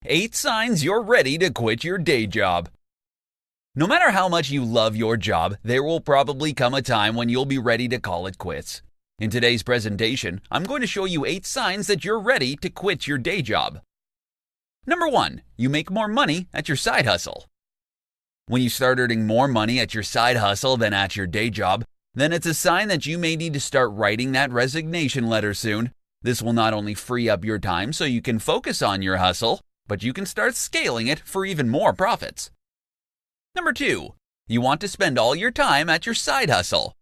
8 signs you're ready to quit your day job. No matter how much you love your job, there will probably come a time when you'll be ready to call it quits. In today's presentation, I'm going to show you 8 signs that you're ready to quit your day job. Number 1, you make more money at your side hustle. When you start earning more money at your side hustle than at your day job, then it's a sign that you may need to start writing that resignation letter soon. This will not only free up your time so you can focus on your hustle, but you can start scaling it for even more profits. Number 2, you want to spend all your time at your side hustle.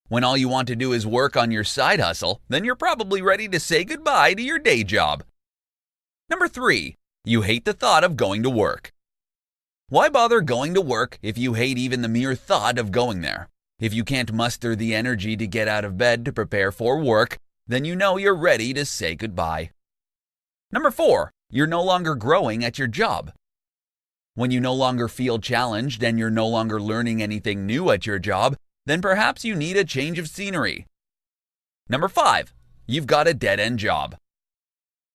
When all you want to do is work on your side hustle, then you're probably ready to say goodbye to your day job. Number 3, you hate the thought of going to work. Why bother going to work if you hate even the mere thought of going there? If you can't muster the energy to get out of bed to prepare for work, then you know you're ready to say goodbye. Number 4, you're no longer growing at your job. When you no longer feel challenged and you're no longer learning anything new at your job, then perhaps you need a change of scenery. Number 5, you've got a dead-end job.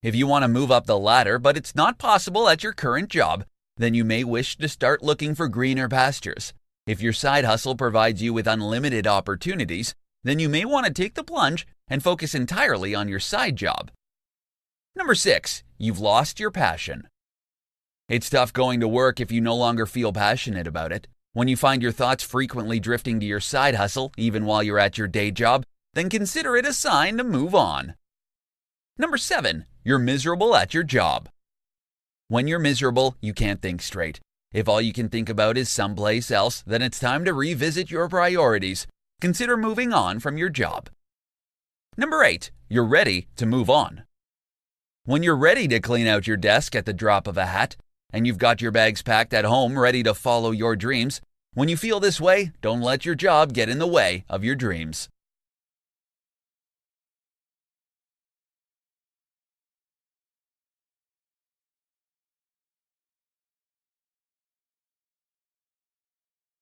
If you want to move up the ladder but it's not possible at your current job, then you may wish to start looking for greener pastures. If your side hustle provides you with unlimited opportunities, then you may want to take the plunge and focus entirely on your side job. Number 6, you've lost your passion. It's tough going to work if you no longer feel passionate about it. When you find your thoughts frequently drifting to your side hustle, even while you're at your day job, then consider it a sign to move on. Number 7, you're miserable at your job. When you're miserable, you can't think straight. If all you can think about is someplace else, then it's time to revisit your priorities. Consider moving on from your job. Number 8, you're ready to move on. When you're ready to clean out your desk at the drop of a hat, and you've got your bags packed at home ready to follow your dreams, when you feel this way, don't let your job get in the way of your dreams.